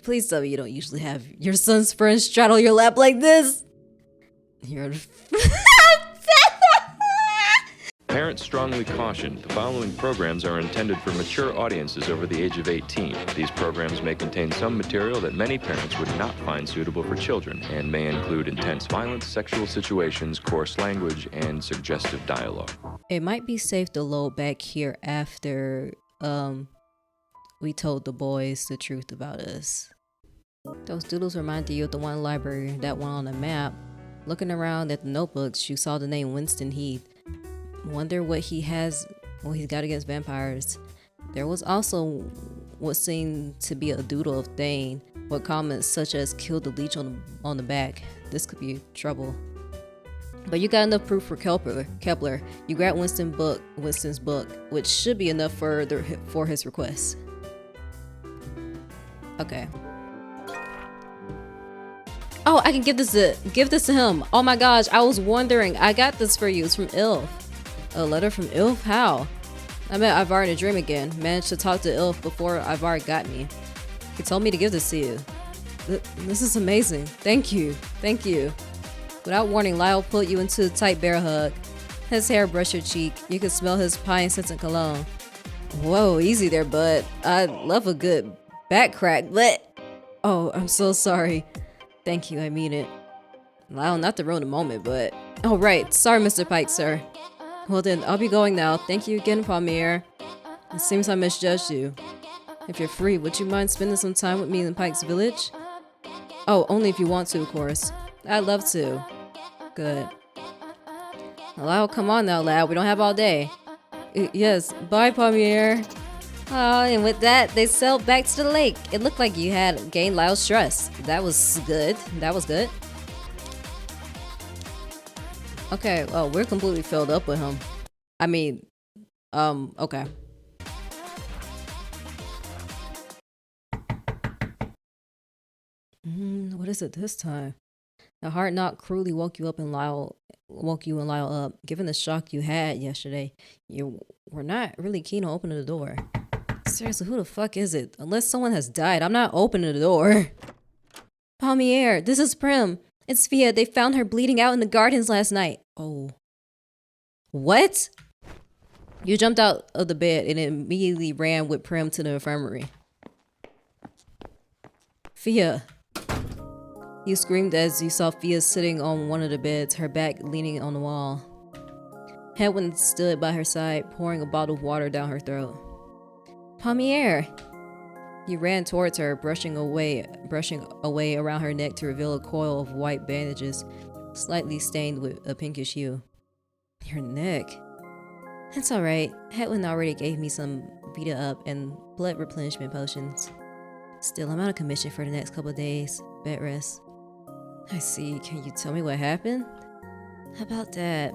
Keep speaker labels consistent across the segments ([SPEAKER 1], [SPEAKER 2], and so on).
[SPEAKER 1] Please tell me you don't usually have your son's friends straddle your lap like this. You're
[SPEAKER 2] Parents strongly caution the following programs are intended for mature audiences over the age of 18. These programs may contain some material that many parents would not find suitable for children and may include intense violence, sexual situations, coarse language, and suggestive dialogue.
[SPEAKER 1] It might be safe to load back here after we told the boys the truth about us. Those doodles reminded you of the one library that one on the map. Looking around at the notebooks, you saw the name Winston Heath. Wonder what he's got against vampires. There was also what seemed to be a doodle of Thane, with comments such as "killed the leech on the back." This could be trouble. But you got enough proof for Kepler. You grabbed Winston's book, which should be enough for his request. Okay. Oh, I can give this to him. Oh my gosh, I was wondering. I got this for you. It's from Ylf. A letter from Ylf? How? I met Ivar in a dream again. Managed to talk to Ylf before Ivar got me. He told me to give this to you. This is amazing. Thank you. Thank you. Without warning, Lyall put you into a tight bear hug. His hair brushed your cheek. You could smell his pine-scented cologne. Whoa, easy there, bud. I love a good back crack, but... Oh, I'm so sorry. Thank you, I mean it. Lyall, not to ruin the moment, but... Oh, right. Sorry, Mr. Pike, sir. Well then, I'll be going now. Thank you again, Palmier. It seems I misjudged you. If you're free, would you mind spending some time with me in Pike's village? Oh, only if you want to, of course. I'd love to. Good. Lyall, come on now, lad. We don't have all day. Yes, bye, Palmier. Oh, and with that, they sailed back to the lake. It looked like you had gained Lyall's trust. That was good. That was good. Okay, well, we're completely filled up with him. I mean, okay. What is it this time? A hard knock cruelly woke you and Lyall up. Given the shock you had yesterday, you were not really keen on opening the door. Seriously, who the fuck is it? Unless someone has died, I'm not opening the door. Palmier, this is Prim. It's FIIAAA. They found her bleeding out in the gardens last night. Oh. What? You jumped out of the bed and immediately ran with Prim to the infirmary. FIIAAA. You screamed as you saw FIIAAA sitting on one of the beds, her back leaning on the wall. Hedwyn stood by her side, pouring a bottle of water down her throat. Palmier! You ran towards her, brushing away around her neck to reveal a coil of white bandages, slightly stained with a pinkish hue. Your neck. It's alright. Hedwyn already gave me some Vita Up and blood replenishment potions. Still, I'm out of commission for the next couple of days. Bed rest. I see. Can you tell me what happened? How about that?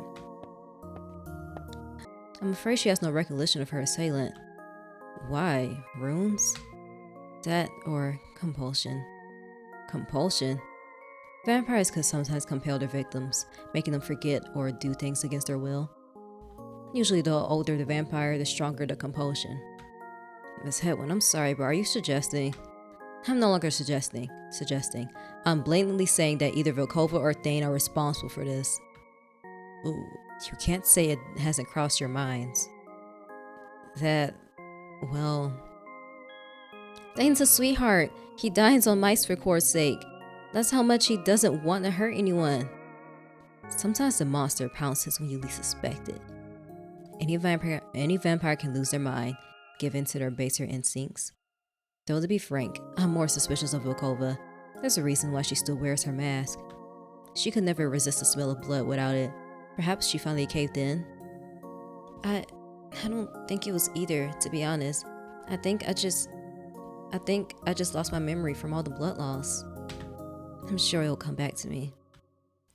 [SPEAKER 1] I'm afraid she has no recollection of her assailant. Why? Runes? That or compulsion. Compulsion? Vampires could sometimes compel their victims, making them forget or do things against their will. Usually the older the vampire, the stronger the compulsion. Miss Hedwyn, I'm sorry, but are you suggesting? I'm no longer suggesting. I'm blatantly saying that either Volkova or Thane are responsible for this. Ooh, you can't say it hasn't crossed your minds. That, well... Thane's a sweetheart. He dines on mice for Core's sake. That's how much he doesn't want to hurt anyone. Sometimes the monster pounces when you least suspect it. Any vampire can lose their mind, give in to their baser instincts. Though to be frank, I'm more suspicious of Volkova. There's a reason why she still wears her mask. She could never resist the smell of blood without it. Perhaps she finally caved in. I don't think it was either, to be honest. I think I just lost my memory from all the blood loss. I'm sure it'll come back to me.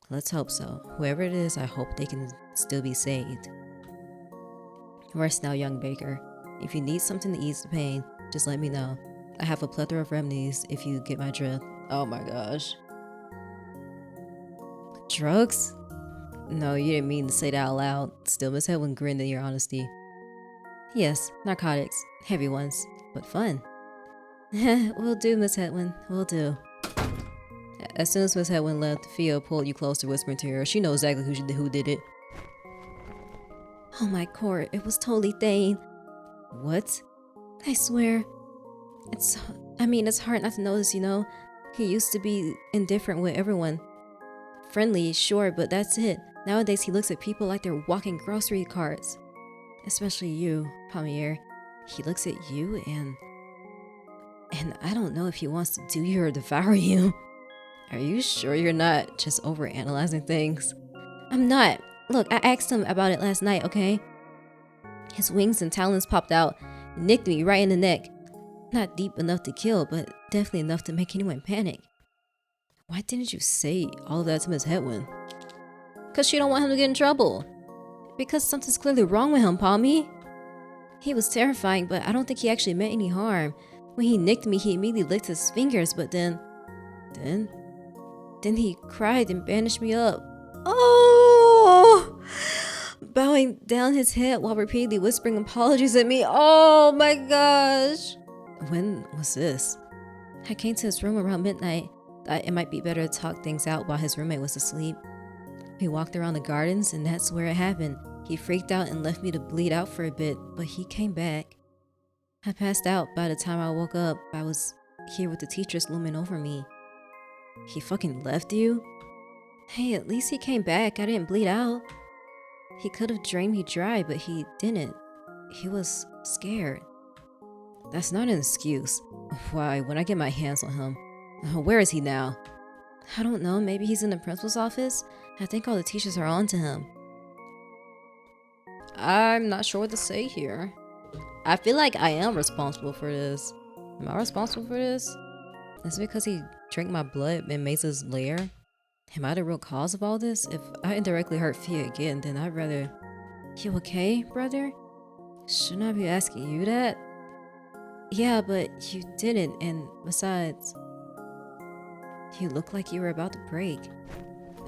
[SPEAKER 1] Let's hope so. Whoever it is, I hope they can still be saved. Rest now, young baker. If you need something to ease the pain, just let me know. I have a plethora of remedies if you get my drift. Oh my gosh. Drugs? No, you didn't mean to say that out loud. Still, Miss Hedwyn grinned in your honesty. Yes, narcotics. Heavy ones, but fun. We'll do, Miss Hedwin. We'll do. As soon as Miss Hedwin left, FIIAAA pulled you closer, whispering to her. She knows exactly who did it. Oh my court, it was totally Thane. What? I swear. It's hard not to notice, you know? He used to be indifferent with everyone. Friendly, sure, but that's it. Nowadays he looks at people like they're walking grocery carts. Especially you, Palmier. He looks at you and I don't know if he wants to do you or devour you. Are you sure you're not just overanalyzing things? I'm not. Look, I asked him about it last night, okay? His wings and talons popped out, nicked me right in the neck. Not deep enough to kill, but definitely enough to make anyone panic. Why didn't you say all of that to Miss Hedwin? Because she don't want him to get in trouble. Because something's clearly wrong with him, Palmy. He was terrifying, but I don't think he actually meant any harm. When he nicked me, he immediately licked his fingers, but then he cried and bandaged me up. Oh! Bowing down his head while repeatedly whispering apologies at me. Oh my gosh! When was this? I came to his room around midnight. Thought it might be better to talk things out while his roommate was asleep. We walked around the gardens, and that's where it happened. He freaked out and left me to bleed out for a bit, but he came back. I passed out. By the time I woke up, I was here with the teachers looming over me. He fucking left you? Hey, at least he came back. I didn't bleed out. He could have drained me dry, but he didn't. He was scared. That's not an excuse. Why, when I get my hands on him. Where is he now? I don't know. Maybe he's in the principal's office? I think all the teachers are on to him. I'm not sure what to say here. I feel like I am responsible for this. Am I responsible for this? Is it because he drank my blood in Mesa's lair? Am I the real cause of all this? If I indirectly hurt FIIAAA again, then I'd rather... You okay, brother? Shouldn't I be asking you that? Yeah, but you didn't, and besides... You look like you were about to break.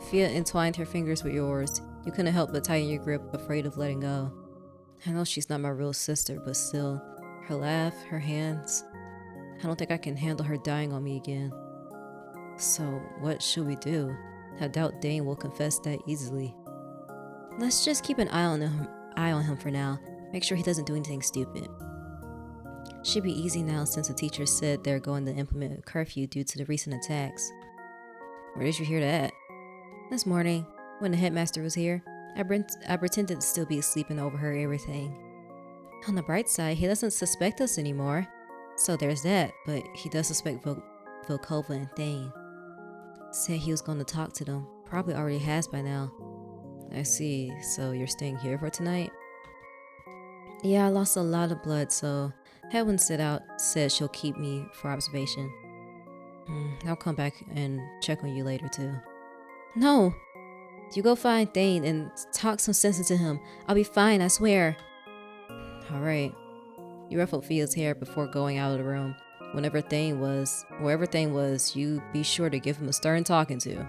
[SPEAKER 1] FIIAAA entwined her fingers with yours. You couldn't help but tighten your grip, afraid of letting go. I know she's not my real sister, but still, her laugh, her hands. I don't think I can handle her dying on me again. So, what should we do? I doubt Thane will confess that easily. Let's just keep an eye on him for now. Make sure he doesn't do anything stupid. Should be easy now since the teacher said they're going to implement a curfew due to the recent attacks. Where did you hear that? This morning, when the headmaster was here, I pretended to still be asleep and overheard everything. On the bright side, he doesn't suspect us anymore. So there's that, but he does suspect Volkova and Thane. Said he was going to talk to them. Probably already has by now. I see. So you're staying here for tonight? Yeah, I lost a lot of blood, so Hedwin said she'll keep me for observation. I'll come back and check on you later too. No! You go find Thane and talk some sense into him. I'll be fine, I swear. Alright. You ruffled FIIAAA's hair before going out of the room. Wherever Thane was, you be sure to give him a stern talking to.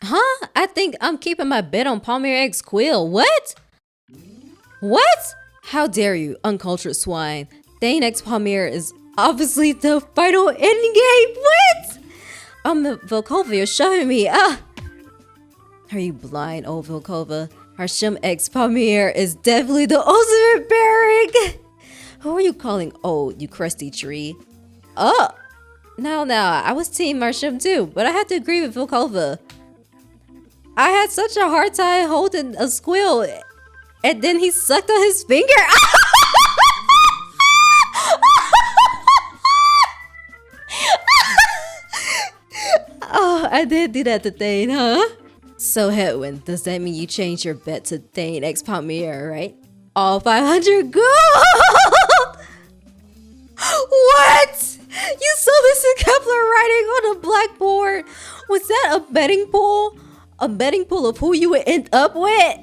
[SPEAKER 1] Huh? I think I'm keeping my bet on Palmier X Quill. What? What? How dare you, uncultured swine. Thane X Palmier is obviously the final endgame. What? Volkova, you're shoving me. Ah! Are you blind, old Volkova? Harshim X Palmier is definitely the ultimate barrack. Who are you calling old, you crusty tree? Oh! No, I was team Harshim too, but I had to agree with Volkova. I had such a hard time holding a squill, and then he sucked on his finger. Oh, I did do that to Thane, huh? So, Hedwin, does that mean you changed your bet to Thane X Palmier, right? All 500 gold! What? You saw this in Kepler writing on the blackboard? Was that a betting pool? A betting pool of who you would end up with?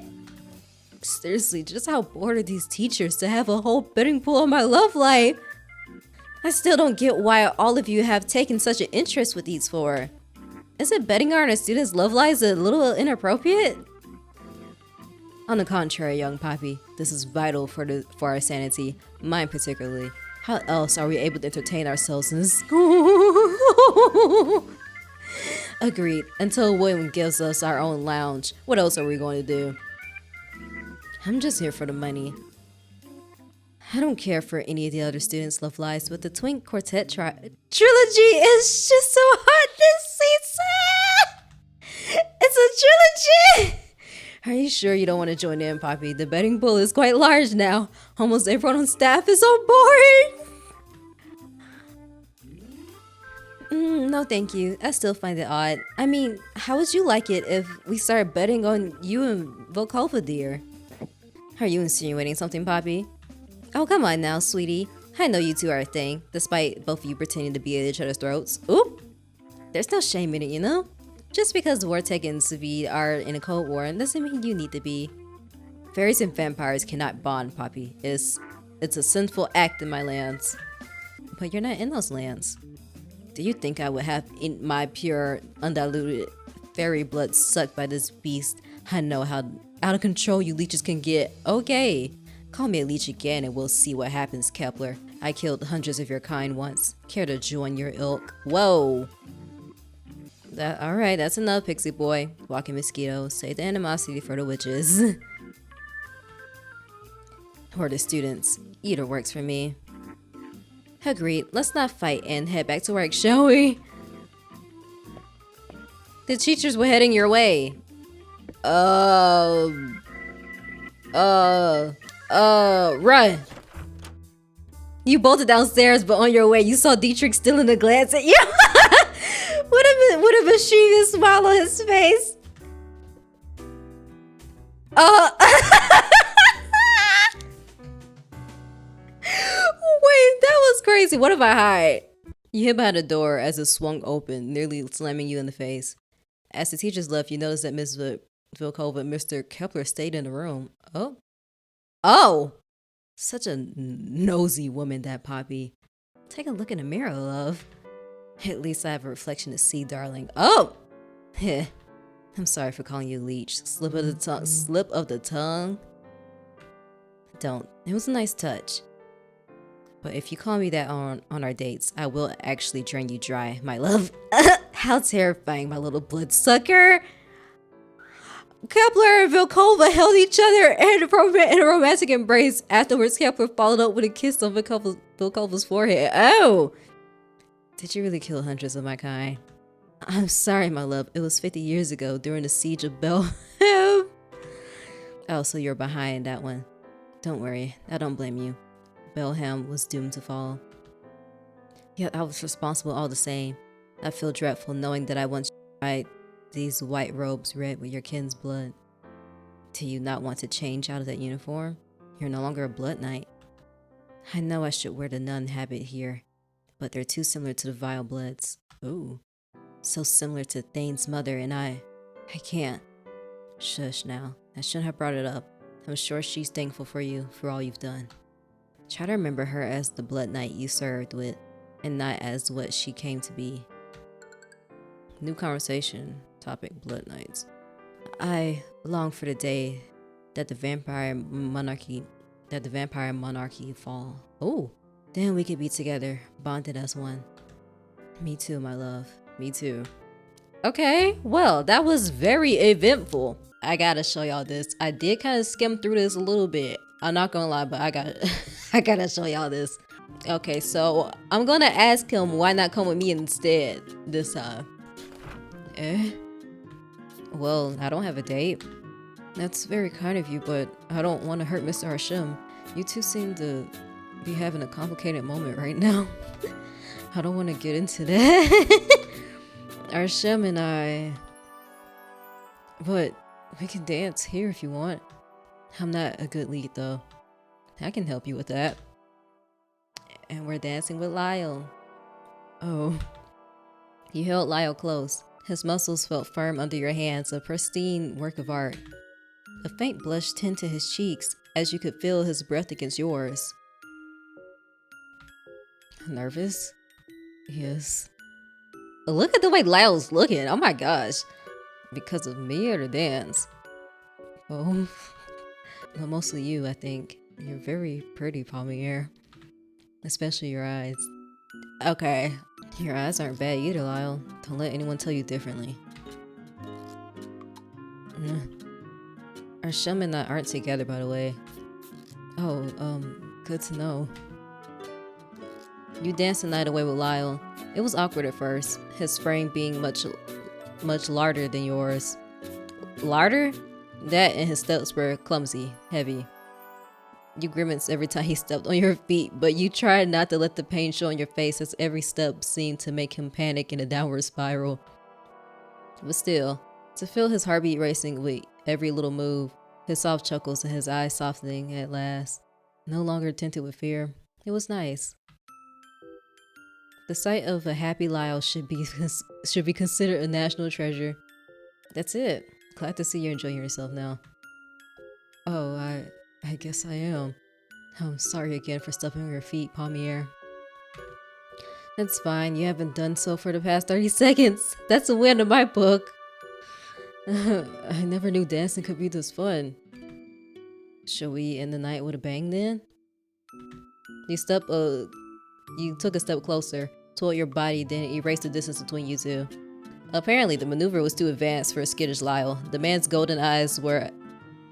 [SPEAKER 1] Seriously, just how bored are these teachers to have a whole betting pool on my love life? I still don't get why all of you have taken such an interest with these four. Isn't betting on our students' love lives a little inappropriate? On the contrary, young Poppy, this is vital for our sanity, mine particularly. How else are we able to entertain ourselves in school? Agreed. Until William gives us our own lounge, what else are we going to do? I'm just here for the money. I don't care for any of the other students' love lives, but the Twink Quartet trilogy is just so hot this season! It's a trilogy! Are you sure you don't want to join in, Poppy? The betting pool is quite large now. Almost everyone on staff is on board! No, thank you. I still find it odd. I mean, how would you like it if we started betting on you and Volkova, dear? Are you insinuating something, Poppy? Oh, come on now, sweetie. I know you two are a thing, despite both of you pretending to be at each other's throats. Oop! There's no shame in it, you know? Just because Vortek and Svid are in a cold war doesn't mean you need to be. Fairies and vampires cannot bond, Poppy. It's a sinful act in my lands. But you're not in those lands. Do you think I would have in my pure, undiluted fairy blood sucked by this beast? I know how out of control you leeches can get. Okay, call me a leech again and we'll see what happens, Kepler. I killed hundreds of your kind once. Care to join your ilk? Whoa! Alright, that's enough, Pixie Boy. Walking mosquitoes. Save the animosity for the witches. Or the students. Either works for me. Agreed. Let's not fight and head back to work, shall we? The teachers were heading your way. Run! You bolted downstairs, but on your way, you saw Dietrich still in the glance at you. Would have a mischievous smile on his face. Wait, that was crazy. What if I hide? You hid behind the door as it swung open, nearly slamming you in the face. As the teachers left, you noticed that Miss Vilkova and Mr. Kepler stayed in the room. Oh! Such a nosy woman, that Poppy. Take a look in the mirror, love. At least I have a reflection to see, darling. Oh! Heh. I'm sorry for calling you leech. Slip of the tongue. Don't. It was a nice touch. But if you call me that on our dates, I will actually drain you dry, my love. How terrifying, my little bloodsucker. Kepler and Vilkova held each other in a romantic embrace. Afterwards, Kepler followed up with a kiss on Vilkova's forehead. Oh! Did you really kill hundreds of my kind? I'm sorry, my love. It was 50 years ago during the siege of Belhem. Oh, so you're behind that one. Don't worry. I don't blame you. Belhem was doomed to fall. Yet I was responsible all the same. I feel dreadful knowing that I once dyed these white robes red with your kin's blood. Do you not want to change out of that uniform? You're no longer a blood knight. I know I should wear the nun habit here, but they're too similar to the vile bloods. Ooh, so similar to Thane's mother and I can't. Shush now, I shouldn't have brought it up. I'm sure she's thankful for you, for all you've done. Try to remember her as the blood knight you served with, and not as what she came to be. New conversation, topic blood knights. I long for the day that the vampire monarchy fall. Oh, then we could be together, bonded as one. Me too, my love. Me too. Okay, well, that was very eventful. I gotta show y'all this. I did kind of skim through this a little bit. I'm not gonna lie, but I gotta show y'all this. Okay, so I'm gonna ask him why not come with me instead this time. Well, I don't have a date. That's very kind of you, but I don't want to hurt Mr. Harshim. You two seem to be having a complicated moment right now. I don't want to get into that. Harshim and I... But we can dance here if you want. I'm not a good lead though. I can help you with that. And we're dancing with Lyall. Oh. You held Lyall close. His muscles felt firm under your hands, a pristine work of art. A faint blush tinted his cheeks as you could feel his breath against yours. Nervous? Yes. Look at the way Lyall's looking. Oh my gosh. Because of me or the dance? Oh. But mostly you, I think. You're very pretty, Palmier. Especially your eyes. Okay. Your eyes aren't bad either, Lyall. Don't let anyone tell you differently. Our Shum and I aren't together, by the way. Oh, good to know. You danced the night away with Lyall. It was awkward at first, his frame being much larger than yours. Larder? That and his steps were clumsy, heavy. You grimaced every time he stepped on your feet, but you tried not to let the pain show on your face as every step seemed to make him panic in a downward spiral. But still, to feel his heartbeat racing with every little move, his soft chuckles and his eyes softening at last, no longer tinted with fear, it was nice. The sight of a happy Lyall should be considered a national treasure. That's it. Glad to see you're enjoying yourself now. Oh, I guess I am. I'm sorry again for stepping on your feet, Palmier. That's fine. You haven't done so for the past 30 seconds. That's a win in my book. I never knew dancing could be this fun. Shall we end the night with a bang then? You took a step closer toward your body, then erased the distance between you two. Apparently, the maneuver was too advanced for a skittish Lyall. The man's golden eyes were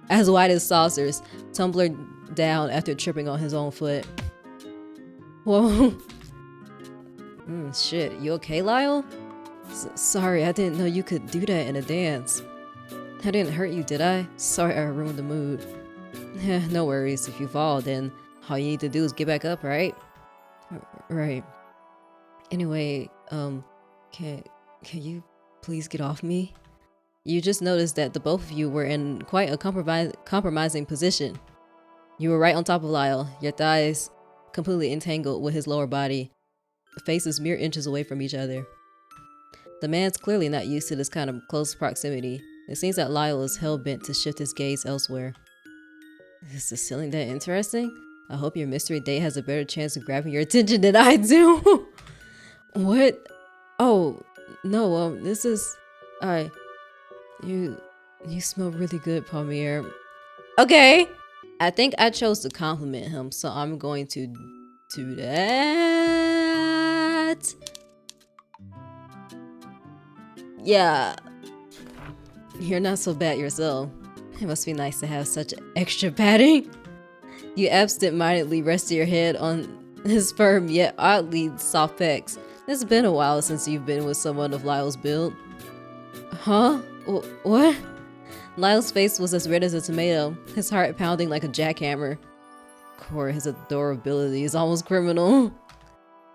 [SPEAKER 1] as wide as saucers, tumbling down after tripping on his own foot. Whoa. Shit, you okay, Lyall? Sorry, I didn't know you could do that in a dance. I didn't hurt you, did I? Sorry I ruined the mood. No worries, if you fall, then all you need to do is get back up, right? Right. Anyway, can you please get off me? You just noticed that the both of you were in quite a compromising position. You were right on top of Lyall, your thighs completely entangled with his lower body, faces mere inches away from each other. The man's clearly not used to this kind of close proximity. It seems that Lyall is hell-bent to shift his gaze elsewhere. Is this ceiling that interesting? I hope your mystery date has a better chance of grabbing your attention than I do. What? Oh, no, this is... You smell really good, Palmier. Okay. I think I chose to compliment him, so I'm going to do that. Yeah. You're not so bad yourself. It must be nice to have such extra padding. You absent-mindedly rested your head on his firm yet oddly soft pecs. It's been a while since you've been with someone of Lyall's build. Huh? What? Lyall's face was as red as a tomato, his heart pounding like a jackhammer. Core, his adorability is almost criminal.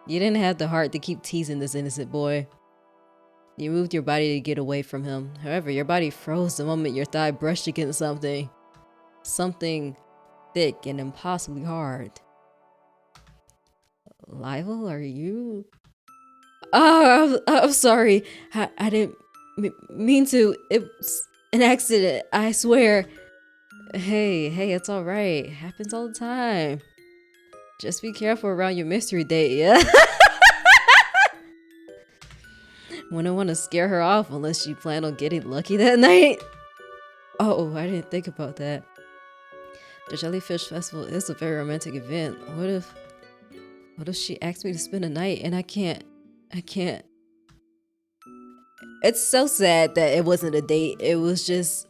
[SPEAKER 1] You didn't have the heart to keep teasing this innocent boy. You moved your body to get away from him. However, your body froze the moment your thigh brushed against something. Something thick and impossibly hard. Lyall, are you? Oh, I'm sorry. I didn't mean to. It's an accident, I swear. Hey, it's alright. Happens all the time. Just be careful around your mystery date, yeah? Wouldn't want to scare her off unless you plan on getting lucky that night. Oh, I didn't think about that. The Jellyfish Festival is a very romantic event. What if she asked me to spend a night and I can't? It's so sad that it wasn't a date. It was just,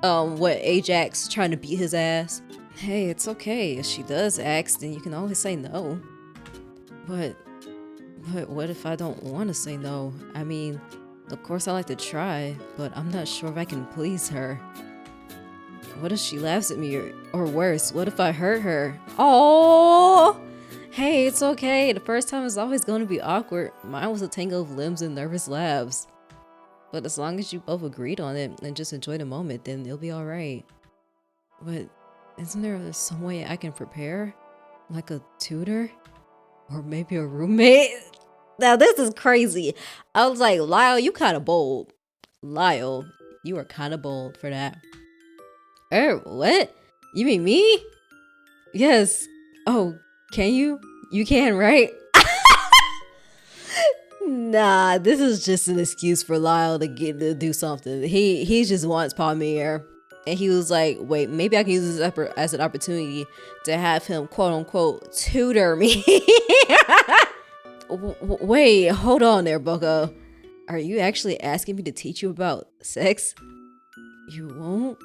[SPEAKER 1] Ajax trying to beat his ass. Hey, it's okay. If she does ask, then you can always say no. But what if I don't want to say no? I mean, of course I like to try, but I'm not sure if I can please her. What if she laughs at me, or worse, what if I hurt her? Oh, hey, it's okay. The first time is always going to be awkward. Mine was a tangle of limbs and nervous laughs. But as long as you both agreed on it and just enjoy the moment, then it'll be alright. But isn't there some way I can prepare? Like a tutor? Or maybe a roommate? Now this is crazy. I was like, Lyall, you kind of bold. Lyall, you are kind of bold for that. What? You mean me? Yes. Oh, can you? You can, right? Nah, this is just an excuse for Lyall to get to do something. He just wants Palmier. And he was like, wait, maybe I can use this as an opportunity to have him, quote unquote, tutor me. Wait, hold on there, Bucko. Are you actually asking me to teach you about sex? You won't?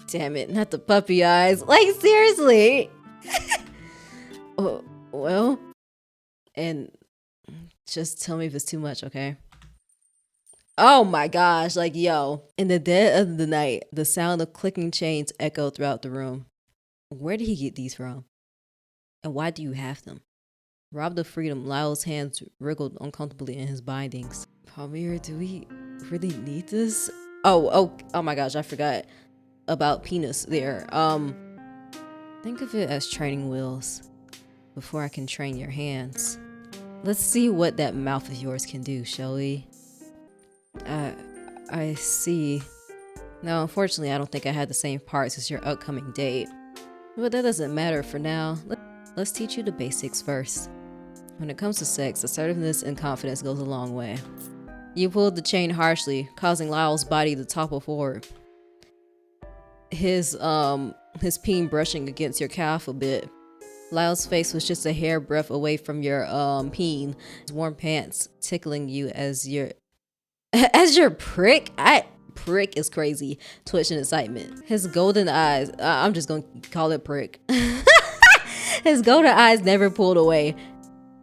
[SPEAKER 1] Damn it, not the puppy eyes. Like, seriously. Well, and just tell me if it's too much, okay? Oh my gosh, like, yo. In the dead of the night, the sound of clicking chains echoed throughout the room. Where did he get these from? And why do you have them? Robbed of freedom, Lyall's hands wriggled uncomfortably in his bindings. Palmier, do we really need this? Oh my gosh, I forgot about penis there. Think of it as training wheels before I can train your hands. Let's see what that mouth of yours can do, shall we? I see. No, unfortunately, I don't think I had the same parts as your upcoming date. But that doesn't matter for now. Let's teach you the basics first. When it comes to sex, assertiveness and confidence goes a long way. You pulled the chain harshly, causing Lyall's body to topple forward. His peen brushing against your calf a bit. Lyall's face was just a hairbreadth away from your peen. His warm pants tickling you as your prick. Prick is crazy. Twitch in excitement. His golden eyes. I'm just gonna call it prick. His golden eyes never pulled away,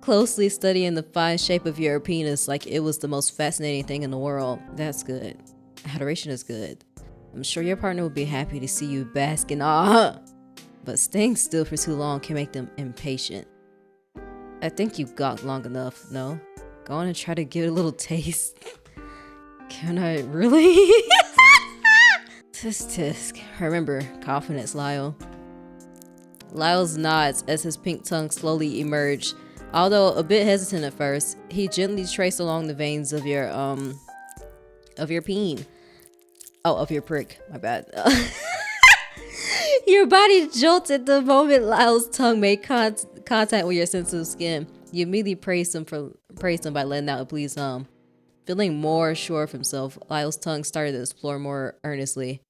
[SPEAKER 1] closely studying the fine shape of your penis like it was the most fascinating thing in the world. That's good. Adoration is good. I'm sure your partner will be happy to see you bask in awe. But staying still for too long can make them impatient. I think you've got long enough, no? Go on and try to give it a little taste. Can I really? Tisk tisk. Remember, confidence, Lyall. Lyall's nods as his pink tongue slowly emerged. Although a bit hesitant at first, he gently traced along the veins of your peen. Oh, of your prick. My bad. Your body jolted the moment Lyall's tongue made contact with your sensitive skin. You immediately praised him by letting out a pleased hum. Feeling more sure of himself, Lyall's tongue started to explore more earnestly.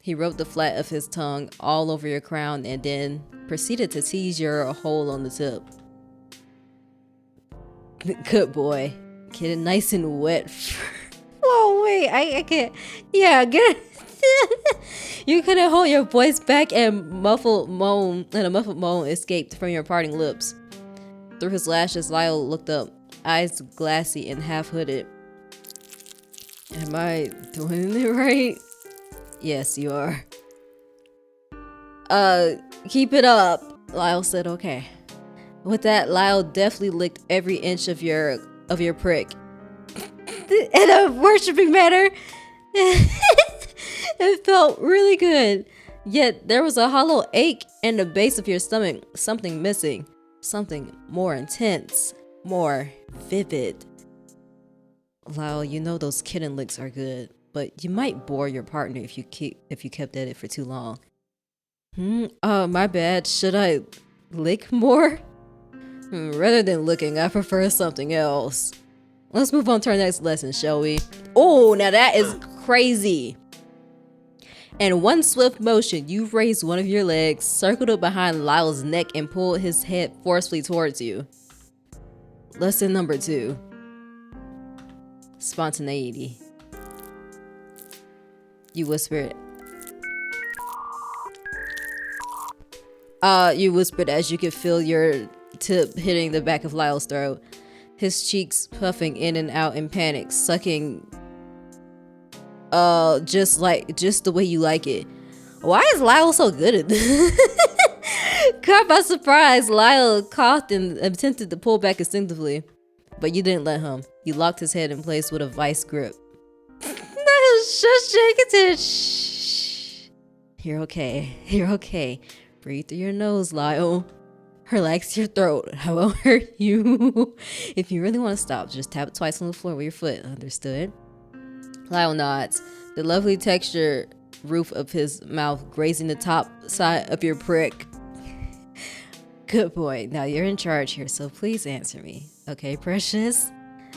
[SPEAKER 1] He rubbed the flat of his tongue all over your crown and then proceeded to tease your hole on the tip. Good boy. Get it nice and wet. Whoa, wait, I can't. Yeah, get it. You couldn't hold your voice back and a muffled moan escaped from your parting lips. Through his lashes, Lyall looked up, eyes glassy and half-hooded. Am I doing it right? Yes, you are. Keep it up, Lyall said. Okay. With that, Lyall deftly licked every inch of your prick. In a worshipping manner. It felt really good. Yet there was a hollow ache in the base of your stomach. Something missing. Something more intense. More vivid. Lyall, you know those kitten licks are good, but you might bore your partner if you kept at it for too long. My bad. Should I lick more? Rather than licking, I prefer something else. Let's move on to our next lesson, shall we? Oh, now that is crazy. In one swift motion, you raised one of your legs, circled it behind Lyall's neck, and pulled his head forcefully towards you. Lesson number 2. Spontaneity. You whispered. You whispered as you could feel your tip hitting the back of Lyall's throat. His cheeks puffing in and out in panic, sucking just the way you like it. Why is Lyall so good at this? Caught by surprise, Lyall coughed and attempted to pull back instinctively, but you didn't let him. You locked his head in place with a vice grip. Shh. You're okay. Breathe through your nose, Lyall. Relax your throat. I won't hurt you. If you really want to stop, just tap it twice on the floor with your foot. Understood? Lyall nods. The lovely texture roof of his mouth, grazing the top side of your prick. Good boy. Now you're in charge here, so please answer me. Okay, precious?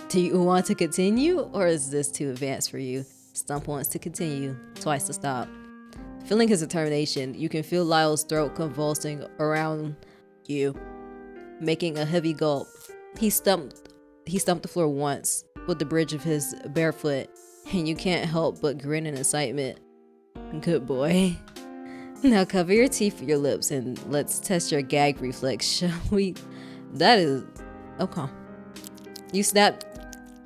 [SPEAKER 1] Do you want to continue, or is this too advanced for you? Stump wants to continue. Twice to stop. Feeling his determination, you can feel Lyall's throat convulsing around you, making a heavy gulp. He stumped the floor once with the bridge of his bare foot, and you can't help but grin in excitement. Good boy. Now cover your teeth with your lips and let's test your gag reflex, shall we? That is... okay. You snap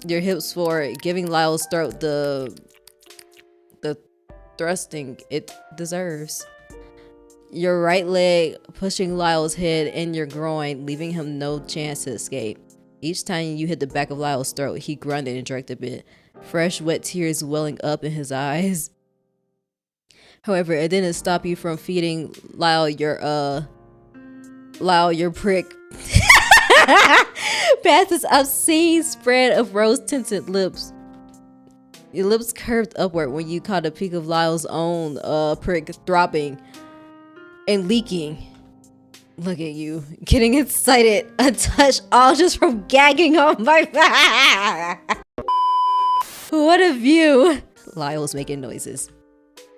[SPEAKER 1] your hips forward, giving Lyall's throat the thrusting it deserves. Your right leg pushing Lyall's head in your groin, leaving him no chance to escape. Each time you hit the back of Lyall's throat, he grunted and jerked a bit, fresh wet tears welling up in his eyes. However, it didn't stop you from feeding Lyall your prick past this obscene spread of rose-tinted lips. Your lips curved upward when you caught a peek of Lyall's own prick throbbing and leaking. Look at you, getting excited, a touch, all just from gagging on my back. What a view! Lyall was making noises.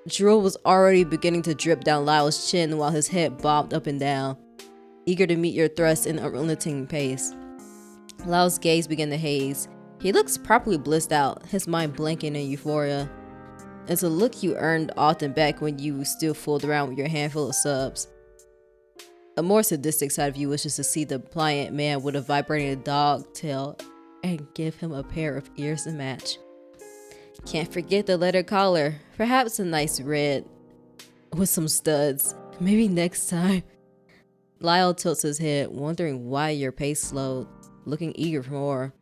[SPEAKER 1] Drool was already beginning to drip down Lyall's chin while his head bobbed up and down, eager to meet your thrust in unrelenting pace. Lyall's gaze began to haze. He looks properly blissed out, his mind blanking in euphoria. It's a look you earned often back when you still fooled around with your handful of subs. A more sadistic side of you wishes to see the pliant man with a vibrating dog tail and give him a pair of ears to match. Can't forget the leather collar, perhaps a nice red with some studs. Maybe next time. Lyall tilts his head, wondering why your pace slowed, looking eager for more.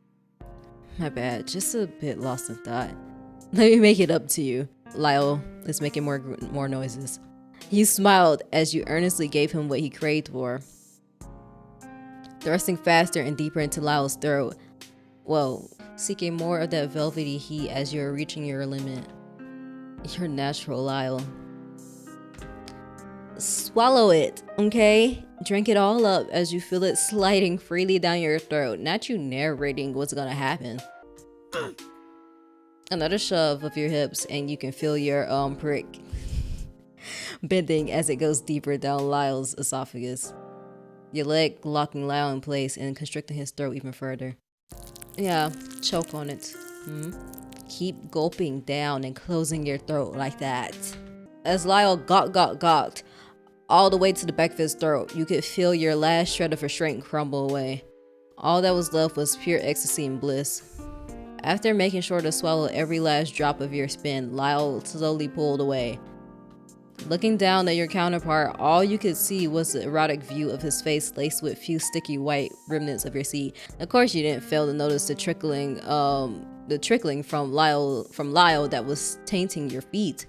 [SPEAKER 1] My bad, just a bit lost in thought. Let me make it up to you. Lyall is making more noises. You smiled as you earnestly gave him what he craved for. Thrusting faster and deeper into Lyall's throat. Whoa. Seeking more of that velvety heat as you're reaching your limit. You're natural, Lyall. Swallow it, okay? Drink it all up as you feel it sliding freely down your throat, not you narrating what's gonna happen. Another shove of your hips and you can feel your prick bending as it goes deeper down Lyall's esophagus. Your leg locking Lyall in place and constricting his throat even further. Yeah, choke on it. Keep gulping down and closing your throat like that. As Lyall gawked all the way to the back of his throat, you could feel your last shred of restraint crumble away. All that was left was pure ecstasy and bliss. After making sure to swallow every last drop of your spin, Lyall slowly pulled away. Looking down at your counterpart, all you could see was the erotic view of his face laced with few sticky white remnants of your seed. Of course, you didn't fail to notice the trickling from Lyall that was tainting your feet.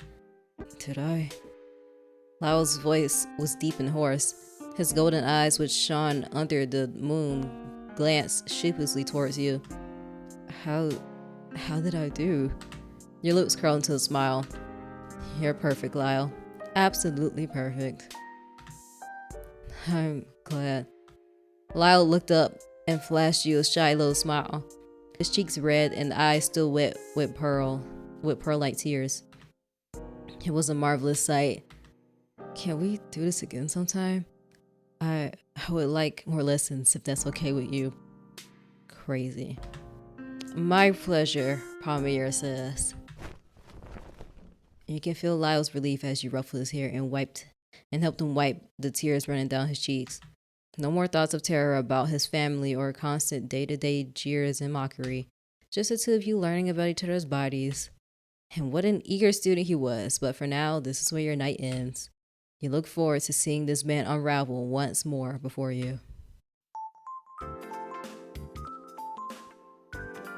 [SPEAKER 1] Did I? Lyall's voice was deep and hoarse. His golden eyes, which shone under the moon, glanced sheepishly towards you. How did I do? Your lips curled into a smile. You're perfect, Lyall. Absolutely perfect. I'm glad. Lyall looked up and flashed you a shy little smile. His cheeks red and eyes still wet with pearl-like tears. It was a marvelous sight. Can we do this again sometime? I would like more lessons if that's okay with you. Crazy. My pleasure, Palmier says. You can feel Lyall's relief as you ruffled his hair and helped him wipe the tears running down his cheeks. No more thoughts of terror about his family or constant day-to-day jeers and mockery. Just the two of you learning about each other's bodies. And what an eager student he was, but for now, this is where your night ends. You look forward to seeing this man unravel once more before you.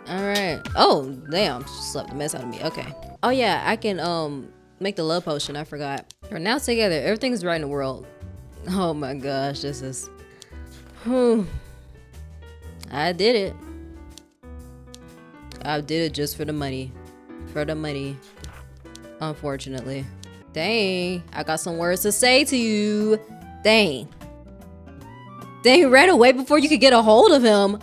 [SPEAKER 1] Alright. Oh, damn. She slapped the mess out of me. Okay. Oh yeah, I can make the love potion. I forgot. We're now together. Everything's right in the world. Oh my gosh, this is... I did it. I did it just for the money. For the money. Unfortunately. Dang, I got some words to say to you. Dang. Dang, ran away before you could get a hold of him.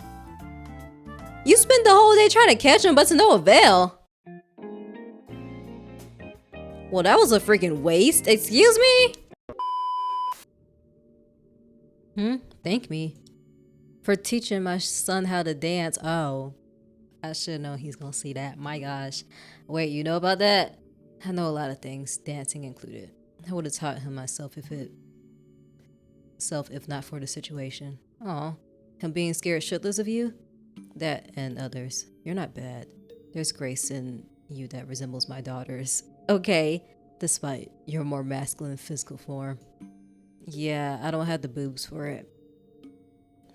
[SPEAKER 1] You spent the whole day trying to catch him, but to no avail. Well, that was a freaking waste. Excuse me? Thank me for teaching my son how to dance. Oh, I should know he's gonna see that. My gosh. Wait, you know about that? I know a lot of things, dancing included. I would have taught him myself if not for the situation. Aw, him being scared shitless of you? That and others. You're not bad. There's grace in you that resembles my daughter's. Okay, despite your more masculine physical form. Yeah, I don't have the boobs for it.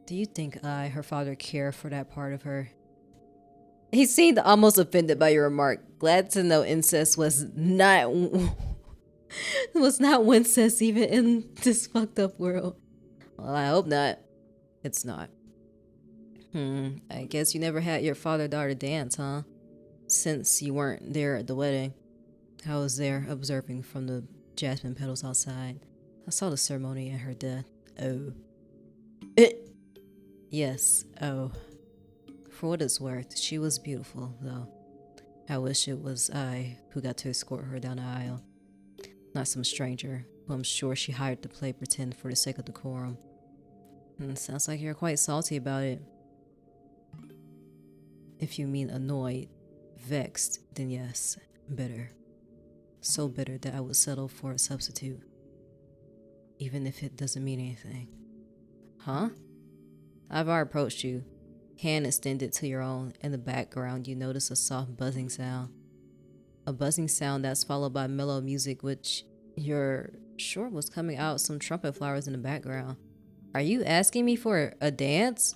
[SPEAKER 1] Do you think her father, care for that part of her? He seemed almost offended by your remark. Glad to know incest was not Wincest even in this fucked up world. Well, I hope not. It's not. I guess you never had your father-daughter dance, huh? Since you weren't there at the wedding. I was there observing from the jasmine petals outside. I saw the ceremony and her death. Oh. Yes, oh. For what it's worth, she was beautiful, though. I wish it was I who got to escort her down the aisle. Not some stranger, who I'm sure she hired to play pretend for the sake of decorum. Sounds like you're quite salty about it. If you mean annoyed, vexed, then yes, bitter. So bitter that I would settle for a substitute. Even if it doesn't mean anything. Huh? Ivar approached you, hand extended to your own. In the background, you notice a soft buzzing sound. A buzzing sound that's followed by mellow music, which you're sure was coming out some trumpet flowers in the background. Are you asking me for a dance?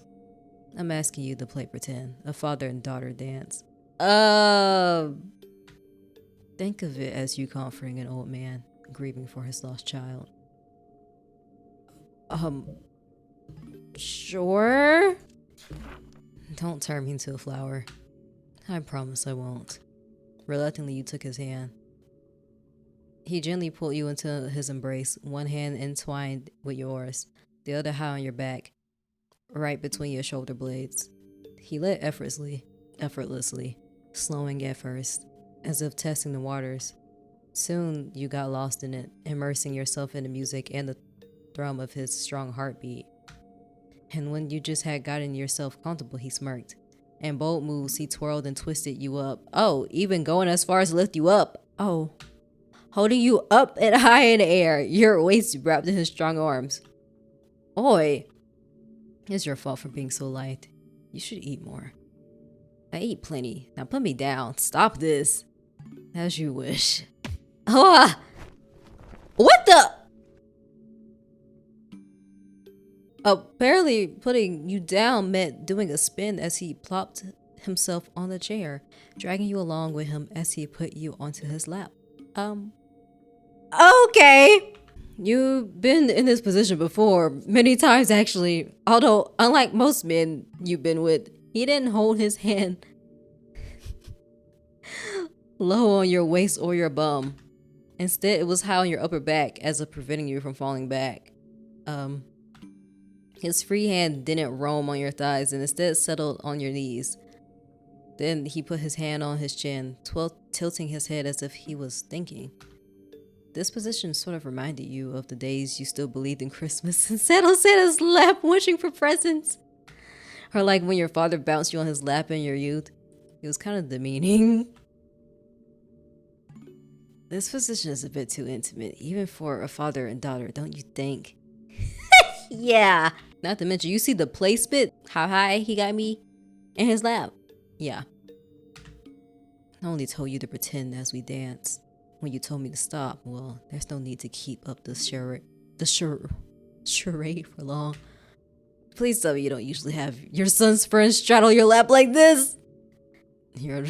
[SPEAKER 1] I'm asking you to play pretend, a father and daughter dance. Think of it as you comforting an old man grieving for his lost child. Sure? Don't turn me into a flower. I promise I won't. Reluctantly, you took his hand. He gently pulled you into his embrace, one hand entwined with yours, the other high on your back, right between your shoulder blades. He led effortlessly, slowing at first, as if testing the waters. Soon, you got lost in it, immersing yourself in the music and the thrum of his strong heartbeat. And when you just had gotten yourself comfortable, he smirked. In bold moves, he twirled and twisted you up. Oh, even going as far as to lift you up. Oh. Holding you up and high in the air, your waist wrapped in his strong arms. Oi. It's your fault for being so light. You should eat more. I eat plenty. Now put me down. Stop this. As you wish. Oh, what the? Apparently, putting you down meant doing a spin as he plopped himself on the chair, dragging you along with him as he put you onto his lap. Okay. You've been in this position before, many times actually. Although, unlike most men you've been with, he didn't hold his hand low on your waist or your bum. Instead, it was high on your upper back as if preventing you from falling back. His free hand didn't roam on your thighs and instead settled on your knees. Then he put his hand on his chin, tilting his head as if he was thinking. This position sort of reminded you of the days you still believed in Christmas and sat on Santa's lap wishing for presents. Or like when your father bounced you on his lap in your youth. It was kind of demeaning. This position is a bit too intimate, even for a father and daughter, don't you think? Yeah. Not to mention, you see the placement? How high he got me in his lap? Yeah. I only told you to pretend as we dance. When you told me to stop, well, there's no need to keep up the charade for long. Please tell me you don't usually have your son's friends straddle your lap like this. You're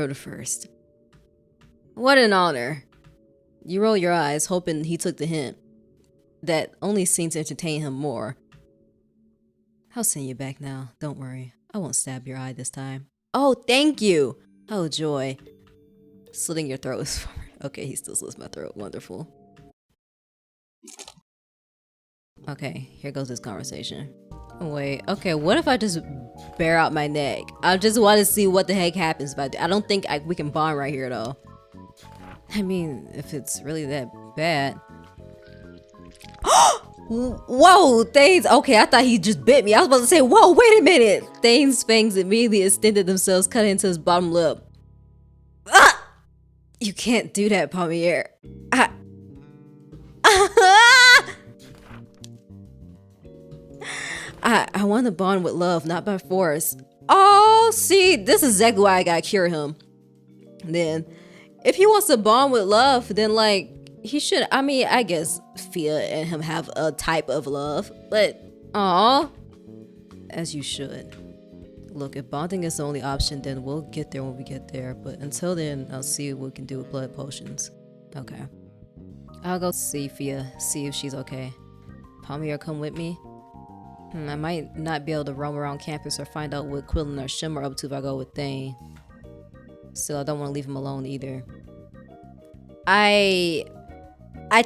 [SPEAKER 1] the first. What an honor. You roll your eyes, hoping he took the hint. That only seemed to entertain him more. I'll send you back now. Don't worry. I won't stab your eye this time. Oh, thank you. Oh, joy. Slitting your throat is far. Okay, he still slits my throat. Wonderful. Okay, here goes this conversation. Wait, okay, what if I just bear out my neck? I just want to see what the heck happens. But I don't think we can bond right here, though. I mean, if it's really that bad. Whoa, Thane's. Okay, I thought he just bit me. I was about to say, whoa, wait a minute. Thane's fangs immediately extended themselves, cutting into his bottom lip. Ah! You can't do that, Palmier. I want to bond with love, not by force. Oh, see, this is exactly why I gotta cure him. Then, if he wants to bond with love, then like, he should, I mean, I guess FIIAAA and him have a type of love, but aw, as you should. Look, if bonding is the only option, then we'll get there when we get there, but until then, I'll see what we can do with blood potions. Okay. I'll go see FIIAAA, see if she's okay. Palmier, come with me? I might not be able to roam around campus or find out what Quillen or Shim are up to if I go with Thane. Still, I don't want to leave him alone either. I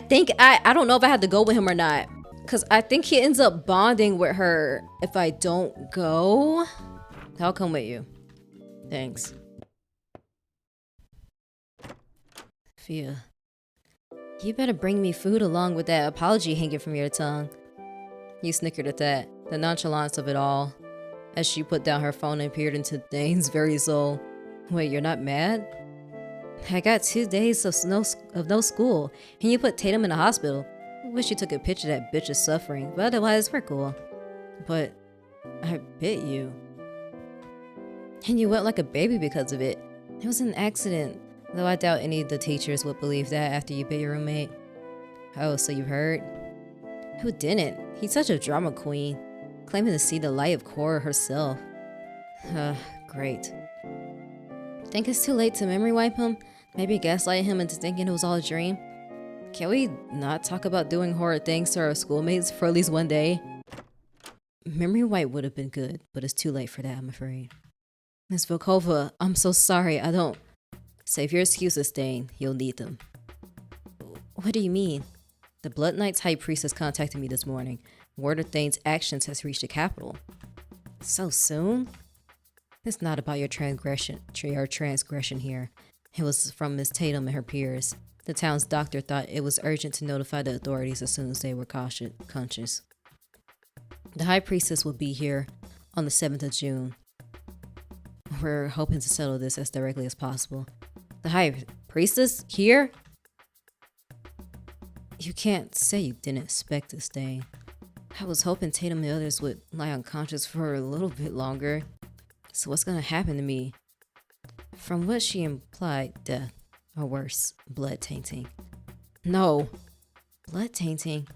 [SPEAKER 1] think I don't know if I have to go with him or not, because I think he ends up bonding with her if I don't go. I'll come with you. Thanks. FIIAAA, you better bring me food along with that apology hanging from your tongue. He snickered at that, the nonchalance of it all, as she put down her phone and peered into Thane's very soul. Wait, you're not mad? I got 2 days of no school, and you put Tatum in the hospital. Wish you took a picture of that bitch's suffering, but otherwise we're cool. But I bit you. And you went like a baby because of it. It was an accident, though I doubt any of the teachers would believe that after you bit your roommate. Oh, so you heard? Who didn't? He's such a drama queen, claiming to see the light of Cora herself. Great. Think it's too late to memory wipe him? Maybe gaslight him into thinking it was all a dream? Can we not talk about doing horrid things to our schoolmates for at least one day? Memory wipe would have been good, but it's too late for that, I'm afraid. Miss Volkova, I'm so sorry, I don't... Save your excuses, Thane. You'll need them. What do you mean? The Blood Knight's High Priestess contacted me this morning. Word of Thane's actions has reached the capital. So soon? It's not about your transgression here. It was from Miss Tatum and her peers. The town's doctor thought it was urgent to notify the authorities as soon as they were conscious. The High Priestess will be here on the 7th of June. We're hoping to settle this as directly as possible. The High Priestess? Here? You can't say you didn't expect this day. I was hoping Tatum and the others would lie unconscious for a little bit longer. So what's gonna happen to me? From what she implied, death, or worse, blood tainting. No, blood tainting.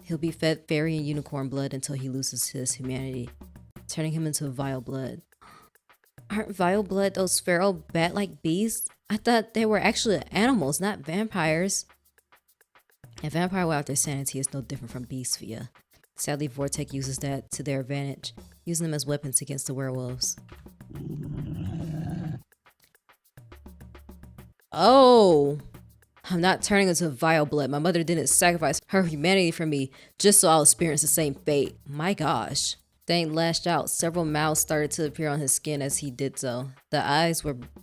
[SPEAKER 1] He'll be fed fairy and unicorn blood until he loses his humanity, turning him into vile blood. Aren't vile blood those feral bat-like beasts? I thought they were actually animals, not vampires. A vampire without their sanity is no different from beasts, FIIAAA. Sadly, Vortec uses that to their advantage, using them as weapons against the werewolves. Oh, I'm not turning into vile blood. My mother didn't sacrifice her humanity for me just so I'll experience the same fate. My gosh. Thane lashed out. Several mouths started to appear on his skin as he did so.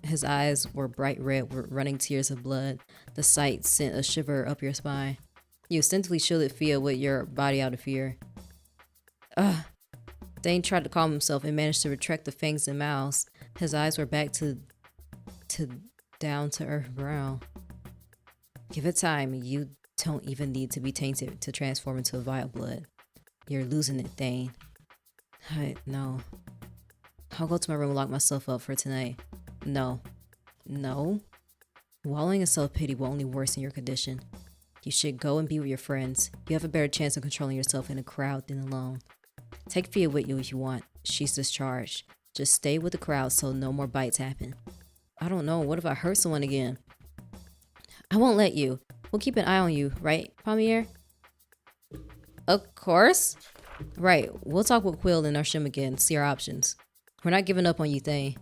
[SPEAKER 1] His eyes were bright red with running tears of blood. The sight sent a shiver up your spine. You instantly shielded FIIAAA with your body out of fear. Thane tried to calm himself and managed to retract the fangs and mouths. His eyes were back to down to earth brown. Give it time. You don't even need to be tainted to transform into vile blood. You're losing it, Thane. No. I'll go to my room and lock myself up for tonight. No. Wallowing in self-pity will only worsen your condition. You should go and be with your friends. You have a better chance of controlling yourself in a crowd than alone. Take FIIAAA with you if you want. She's discharged. Just stay with the crowd so no more bites happen. I don't know. What if I hurt someone again? I won't let you. We'll keep an eye on you, right, Palmier? Of course. Right. We'll talk with Quill and our Shim again, see our options. We're not giving up on you, Thane.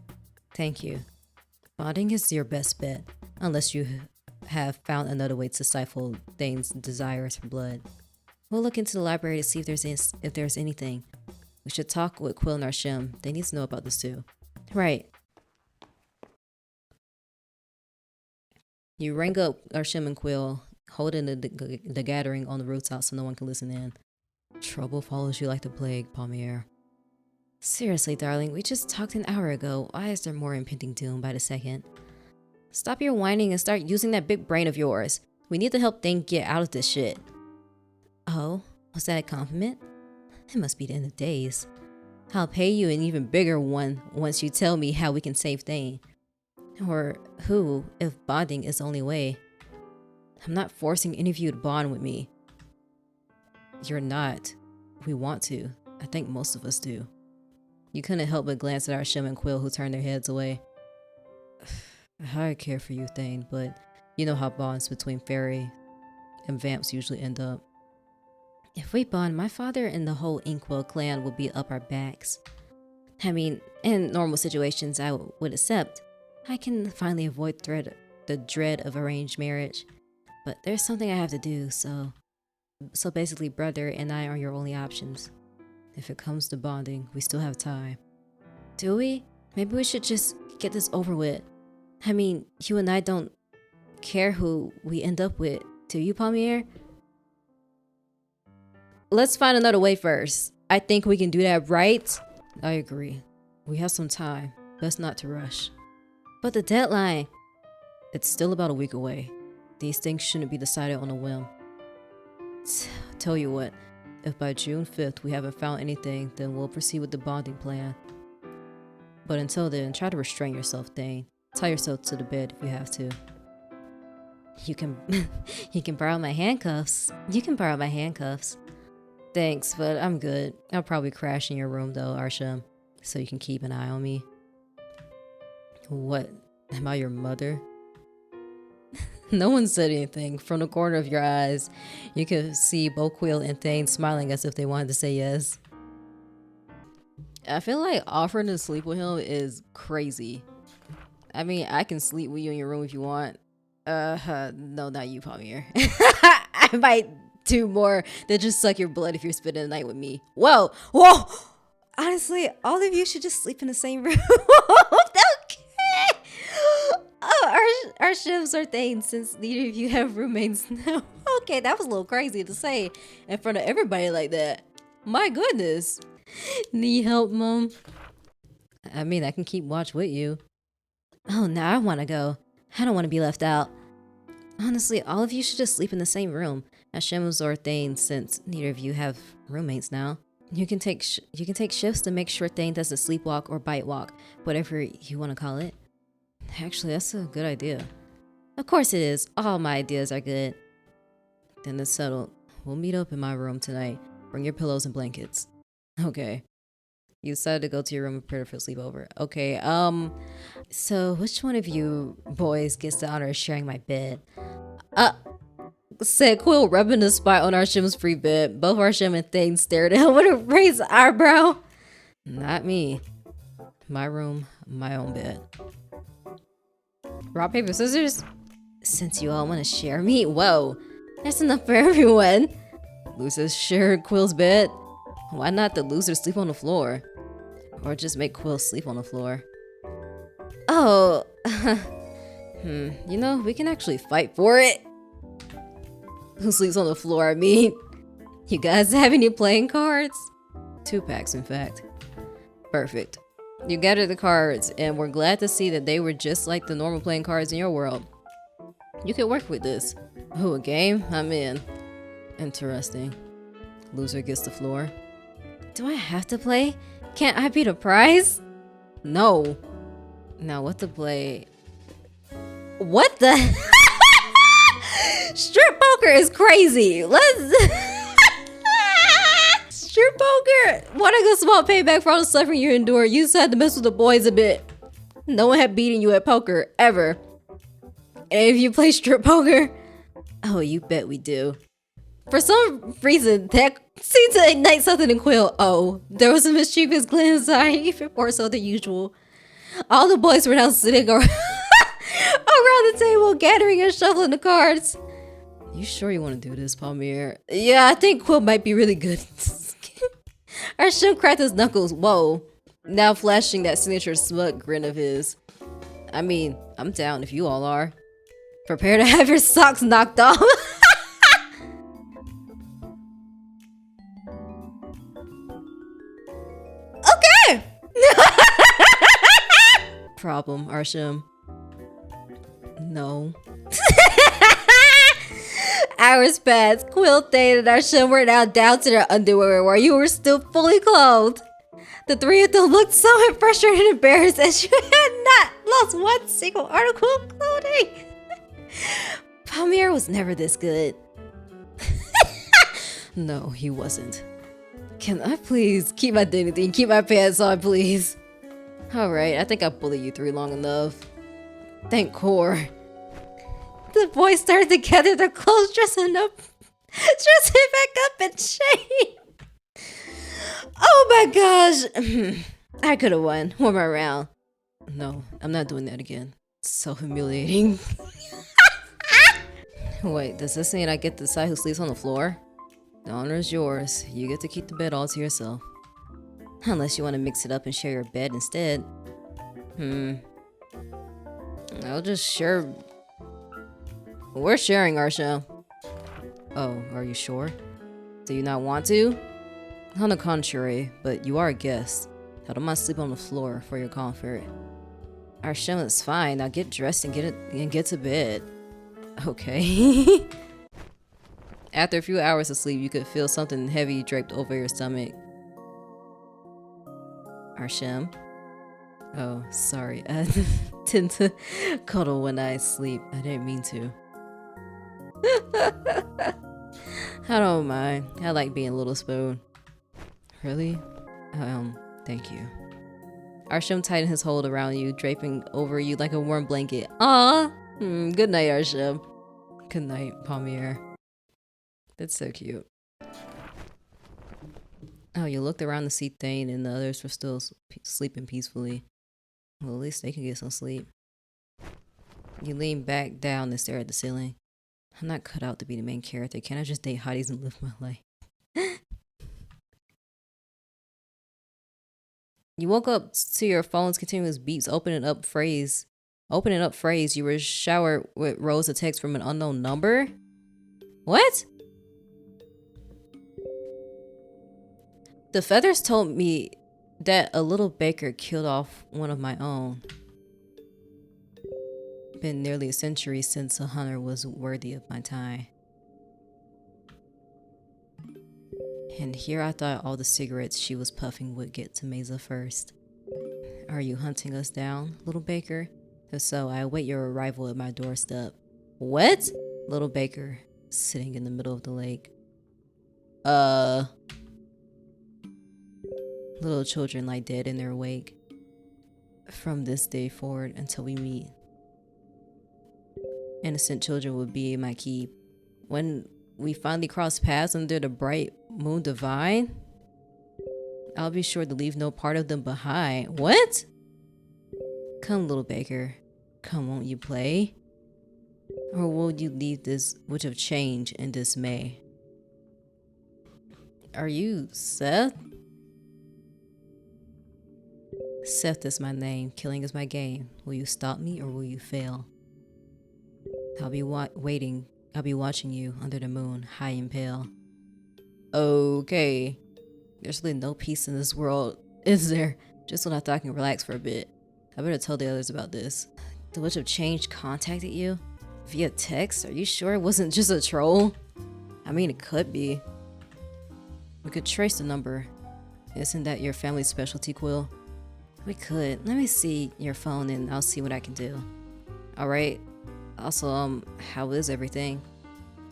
[SPEAKER 1] Thank you. Bonding is your best bet, unless you have found another way to stifle Thane's desires for blood. We'll look into the library to see if there's anything. We should talk with Quill and Arshim. They need to know about this too. Right. You rang up Arshim and Quill, holding the gathering on the rooftop so no one can listen in. Trouble follows you like the plague, Palmier. Seriously, darling, we just talked an hour ago. Why is there more impending doom by the second? Stop your whining and start using that big brain of yours. We need to help Thane get out of this shit. Oh, was that a compliment? It must be the end of days. I'll pay you an even bigger one once you tell me how we can save Thane. Or who, if bonding is the only way. I'm not forcing any of you to bond with me. You're not. We want to. I think most of us do. You couldn't help but glance at Arshim and Quill, who turned their heads away. I care for you, Thane, but you know how bonds between fairy and vamps usually end up. If we bond, my father and the whole Inkwell clan will be up our backs. I mean, in normal situations, I would accept. I can finally avoid the dread of arranged marriage. But there's something I have to do, so basically brother and I are your only options. If it comes to bonding, we still have time. Do we? Maybe we should just get this over with. I mean, you and I don't care who we end up with, do you, Palmier? Let's find another way first. I think we can do that, right? I agree. We have some time. Best not to rush. But the deadline... It's still about a week away. These things shouldn't be decided on a whim. Tell you what, if by June 5th we haven't found anything, then we'll proceed with the bonding plan. But until then, try to restrain yourself, Thane. Tie yourself to the bed if you have to. You can borrow my handcuffs. Thanks, but I'm good. I'll probably crash in your room though, Arshim, so you can keep an eye on me. What? Am I your mother? No one said anything. From the corner of your eyes, you could see both Quill and Thane smiling as if they wanted to say yes. I feel like offering to sleep with him is crazy. I mean, I can sleep with you in your room if you want. No, not you, Palmier. I might do more than just suck your blood if you're spending the night with me. Whoa! Honestly, all of you should just sleep in the same room. Okay. Our shifts are Thanes, since neither of you have roommates now. Okay, that was a little crazy to say in front of everybody like that. My goodness. Need help, Mom? I mean, I can keep watch with you. Oh, now I want to go. I don't want to be left out. Honestly, all of you should just sleep in the same room as Shemus or Thane, since neither of you have roommates now. You can take shifts to make sure Thane doesn't sleepwalk or bite walk, whatever you want to call it. Actually, that's a good idea. Of course it is. All my ideas are good. Then it's settled. We'll meet up in my room tonight. Bring your pillows and blankets. Okay. You decided to go to your room and prepare for sleepover. Okay, so which one of you boys gets the honor of sharing my bed? Said Quill, rubbing the spot on Arshim's free bed. Both Arshim and Thane stared at him with a raised eyebrow. Not me. My room, my own bed. Rock, paper, scissors? Since you all want to share me, whoa. That's enough for everyone. Losers share Quill's bed. Why not the losers sleep on the floor? Or just make Quill sleep on the floor? Oh. You know, we can actually fight for it. Who sleeps on the floor, I mean? You guys have any playing cards? 2 packs, in fact. Perfect. You gathered the cards, and we're glad to see that they were just like the normal playing cards in your world. You can work with this. Oh, a game? I'm in. Interesting. Loser gets the floor. Do I have to play? Can't I be the prize? No. Now what to play? What the? Strip poker is crazy. Let's... Strip poker. What a good small payback for all the suffering you endured. You just had to mess with the boys a bit. No one had beaten you at poker, ever. And if you play strip poker... Oh, you bet we do. For some reason, that seemed to ignite something in Quill. Oh, there was a mischievous glance inside, even more so than usual. All the boys were now sitting around. around the table, gathering and shuffling the cards. You sure you want to do this, Palmier? Yeah, I think Quill might be really good. Arsham cracked his knuckles. Whoa. Now flashing that signature smug grin of his. I mean, I'm down if you all are. Prepare to have your socks knocked off. Okay. Problem, Arsham. No. Hours passed. Quill, Thane, and Arsham were now down to their underwear while you were still fully clothed. The three of them looked so frustrated and embarrassed as you had not lost one single article of clothing. Palmier was never this good. No, he wasn't. Can I please keep my dignity and keep my pants on, please? Alright, I think I bullied you three long enough. Thank Core. The boys started to gather their clothes, dressing back up in shame. Oh my gosh. I could have won. One more round. No, I'm not doing that again. It's so humiliating. Wait, does this mean I get to decide who sleeps on the floor? The honor is yours. You get to keep the bed all to yourself. Unless you want to mix it up and share your bed instead. I'll just share. We're sharing our show. Oh, are you sure? Do you not want to? On the contrary, but you are a guest. I don't mind sleep on the floor for your comfort. Our show is fine. Now get dressed and get to bed. Okay. After a few hours of sleep, you could feel something heavy draped over your stomach. Arsham? Oh, sorry. I tend to cuddle when I sleep. I didn't mean to. I don't mind. I like being a little spoon. Really? Thank you. Arsham tightened his hold around you, draping over you like a warm blanket. Aww! Good night, Arsham. Good night, Palmier. That's so cute. Oh, you looked around to see Thane and the others were still sleeping peacefully. Well, at least they can get some sleep. You lean back down and stare at the ceiling. I'm not cut out to be the main character. Can't I just date hotties and live my life? You woke up to your phone's continuous beeps. Opening up phrase. You were showered with rows of text from an unknown number? What? The feathers told me that a little baker killed off one of my own. Been nearly a century since a hunter was worthy of my time. And here I thought all the cigarettes she was puffing would get to Mesa first. Are you hunting us down, little baker? If so, I await your arrival at my doorstep. What? Little baker, sitting in the middle of the lake. Little children lie dead in their wake. From this day forward until we meet. Innocent children will be my keep. When we finally cross paths under the bright moon divine, I'll be sure to leave no part of them behind. What? Come, little baker. Come, won't you play? Or will you leave this witch of change and dismay? Are you Seth? Seth is my name. Killing is my game. Will you stop me or will you fail? I'll be waiting. I'll be watching you under the moon, high and pale. Okay. There's really no peace in this world, is there? Just when I thought I can relax for a bit. I better tell the others about this. The Witch of Change contacted you? Via text? Are you sure it wasn't just a troll? I mean, it could be. We could trace the number. Isn't that your family's specialty, Quill? We could. Let me see your phone and I'll see what I can do. Alright. Also, how is everything?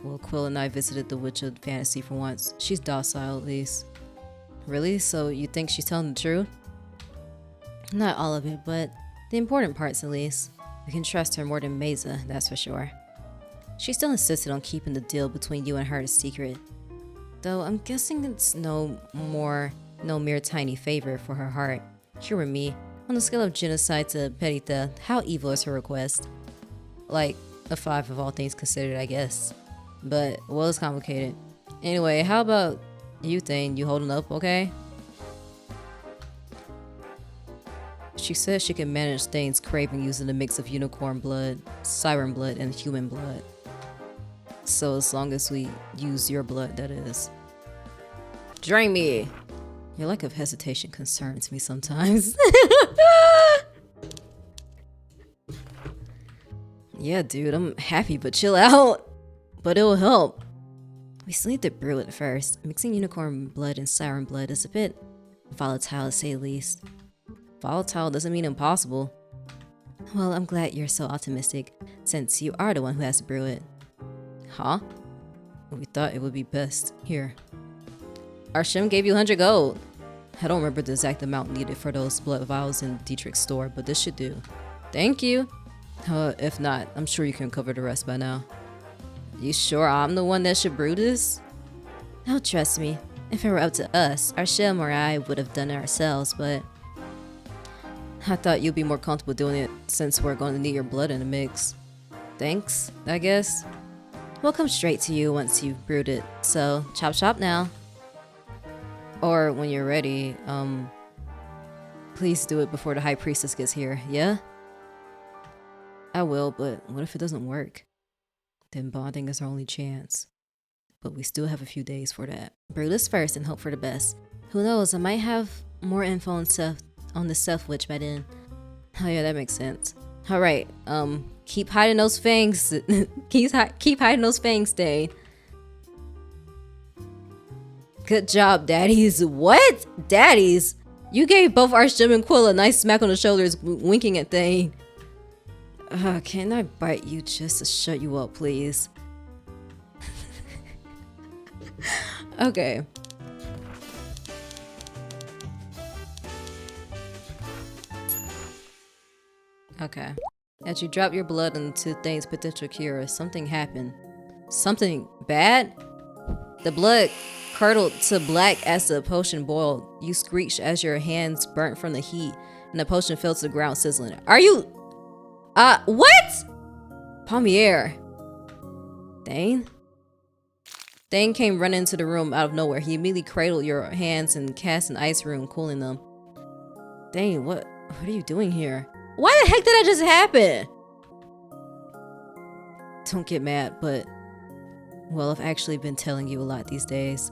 [SPEAKER 1] Well, Quill and I visited the Witch of Fantasy for once. She's docile, at least. Really? So you think she's telling the truth? Not all of it, but the important parts at least. We can trust her more than Mesa, that's for sure. She still insisted on keeping the deal between you and her a secret. Though I'm guessing it's no mere tiny favor for her heart. Humor me. On the scale of genocide to petty theft, how evil is her request? like a 5 of all things considered, I guess. But, well, it's complicated. Anyway, how about you, Thane? You holding up okay? She says she can manage Thane's craving using a mix of unicorn blood, siren blood, and human blood. So as long as we use your blood, that is. Drain me! Your lack of hesitation concerns me sometimes. Yeah, dude, I'm happy, but chill out. But it will help. We still need to brew it first. Mixing unicorn blood and siren blood is a bit volatile, to say the least. Volatile doesn't mean impossible. Well, I'm glad you're so optimistic, since you are the one who has to brew it. Huh? We thought it would be best. Here. Our Shem gave you 100 gold. I don't remember the exact amount needed for those blood vials in Dietrich's store, but this should do. Thank you. If not, I'm sure you can cover the rest by now. You sure I'm the one that should brew this? Oh, trust me. If it were up to us, our Shem or I would have done it ourselves, but I thought you'd be more comfortable doing it since we're going to need your blood in the mix. Thanks, I guess. We'll come straight to you once you've brewed it, so chop chop now. Or when you're ready, please do it before the High Priestess gets here, yeah? I will, but what if it doesn't work? Then bonding is our only chance. But we still have a few days for that. Brew this first and hope for the best. Who knows, I might have more info on the Self Witch by then. Oh yeah, that makes sense. Alright, keep hiding those fangs. keep hiding those fangs, Thane. Good job, daddies. What? Daddies? You gave both Archgem and Quill a nice smack on the shoulders, winking at Thane. Can I bite you just to shut you up, please? Okay. Okay. As you drop your blood into Thane's potential cure, something happened. Something bad? The blood curdled to black as the potion boiled. You screeched as your hands burnt from the heat, and the potion fell to the ground sizzling. Are you... what? Palmier. Thane? Thane came running into the room out of nowhere. He immediately cradled your hands and cast an ice rune, cooling them. Thane, what are you doing here? Why the heck did that just happen? Don't get mad, but... well, I've actually been telling you a lot these days.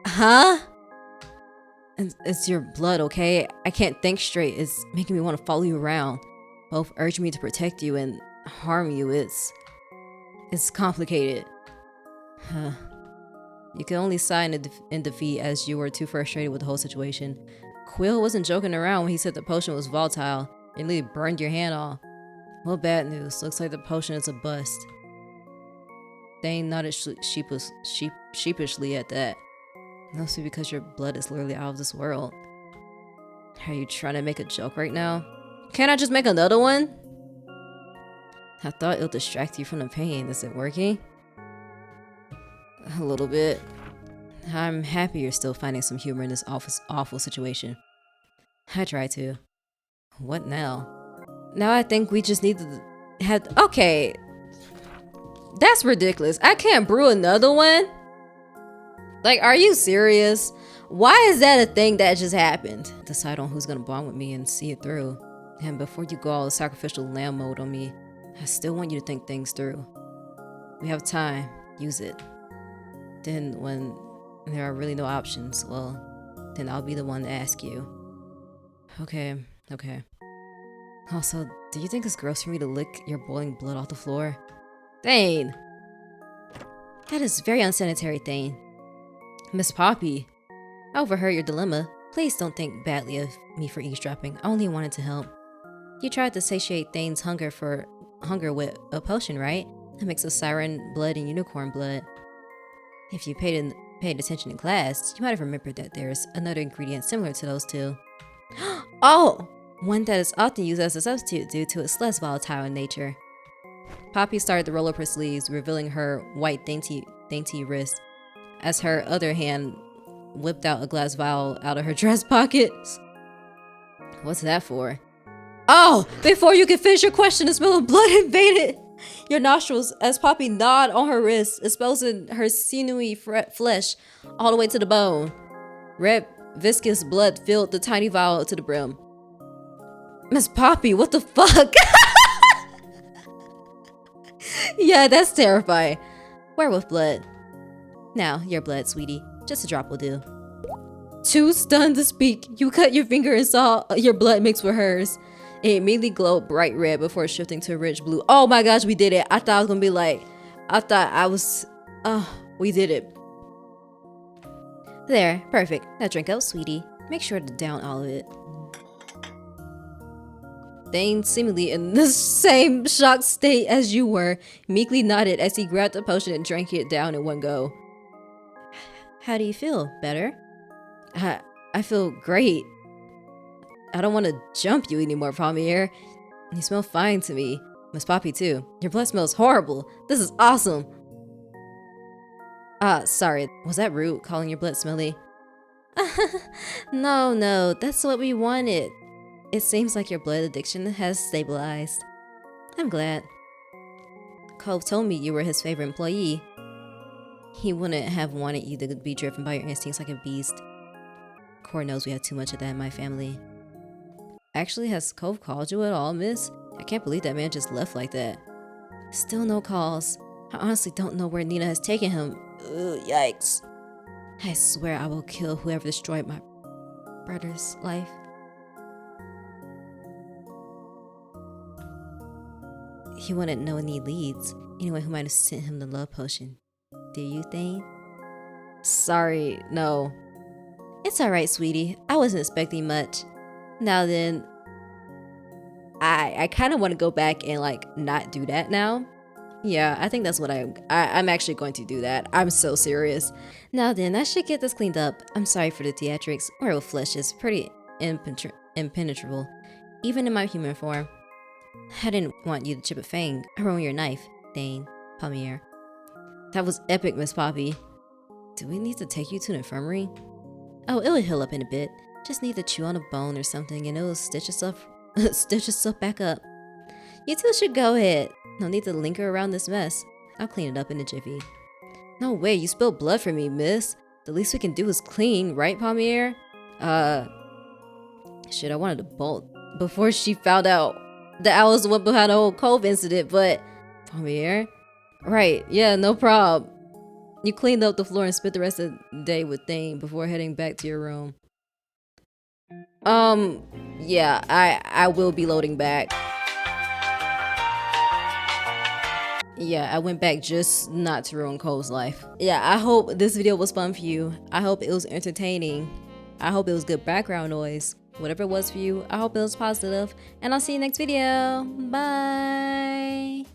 [SPEAKER 1] Huh? It's your blood, okay? I can't think straight. It's making me want to follow you around. Both urge me to protect you and harm you. It's complicated. You can only sigh in defeat as you were too frustrated with the whole situation. Quill wasn't joking around when he said the potion was volatile. It literally burned your hand off. Well, bad news. Looks like the potion is a bust. Thane nodded sheepishly at that. Mostly because your blood is literally out of this world. Are you trying to make a joke right now? Can't I just make another one? I thought it'll distract you from the pain. Is it working? A little bit. I'm happy you're still finding some humor in this awful situation. I try to. What now? Now I think we just need to have... okay. That's ridiculous. I can't brew another one? Like, are you serious? Why is that a thing that just happened? Decide on who's gonna bond with me and see it through. And before you go all sacrificial lamb mode on me, I still want you to think things through. We have time. Use it. Then when there are really no options, well, then I'll be the one to ask you. Okay. Also, do you think it's gross for me to lick your boiling blood off the floor? Thane! That is very unsanitary, Thane. Miss Poppy, I overheard your dilemma. Please don't think badly of me for eavesdropping. I only wanted to help. You tried to satiate Thane's hunger with a potion, right? A mix of siren blood and unicorn blood. If you paid attention in class, you might have remembered that there's another ingredient similar to those two. Oh! One that is often used as a substitute due to its less volatile in nature. Poppy started to roll up her sleeves, revealing her white dainty wrist, as her other hand whipped out a glass vial out of her dress pockets. What's that for? Oh, before you can finish your question, the smell of blood invaded your nostrils as Poppy gnawed on her wrist, exposing her sinewy flesh all the way to the bone. Red, viscous blood filled the tiny vial to the brim. Miss Poppy, what the fuck? Yeah, that's terrifying. Werewolf blood. Now, your blood, sweetie. Just a drop will do. Too stunned to speak, you cut your finger and saw your blood mix with hers. It immediately glowed bright red before shifting to a rich blue. Oh my gosh, we did it. I thought I was gonna be like, we did it. There, perfect. Now drink up, sweetie. Make sure to down all of it. Thane, seemingly in the same shocked state as you were, meekly nodded as he grabbed the potion and drank it down in one go. How do you feel? Better? I feel great. I don't want to jump you anymore, Palmier. You smell fine to me. Miss Poppy too. Your blood smells horrible. This is awesome. Sorry. Was that rude, calling your blood smelly? No, that's what we wanted. It seems like your blood addiction has stabilized. I'm glad. Cove told me you were his favorite employee. He wouldn't have wanted you to be driven by your instincts like a beast. Core knows we have too much of that in my family. Actually, has Cove called you at all, miss? I can't believe that man just left like that. Still no calls. I honestly don't know where Nina has taken him. Ugh, yikes. I swear I will kill whoever destroyed my brother's life. He wouldn't know any leads. Anyone who might have sent him the love potion. Do you, Thane? Sorry, no. It's alright, sweetie. I wasn't expecting much. Now then, I kind of want to go back and like not do that now. Yeah, I think that's what I'm actually going to do that. I'm so serious. Now then, I should get this cleaned up. I'm sorry for the theatrics. Werewolf flesh is pretty impenetrable, even in my human form. I didn't want you to chip a fang or ruin your knife, Thane, Palmier. That was epic, Miss Poppy. Do we need to take you to an infirmary? Oh, it'll heal up in a bit. Just need to chew on a bone or something and it'll stitch itself back up. You two should go ahead. No need to linger around this mess. I'll clean it up in a jiffy. No way, you spilled blood for me, miss. The least we can do is clean, right, Palmier? Shit, I wanted to bolt before she found out that I was the one behind the whole Cove incident, but Palmier? Right, yeah, no problem. You cleaned up the floor and spent the rest of the day with Thane before heading back to your room. Yeah, I will be loading back. Yeah, I went back just not to ruin Cole's life. Yeah, I hope this video was fun for you. I hope it was entertaining. I hope it was good background noise. Whatever it was for you, I hope it was positive. And I'll see you next video. Bye.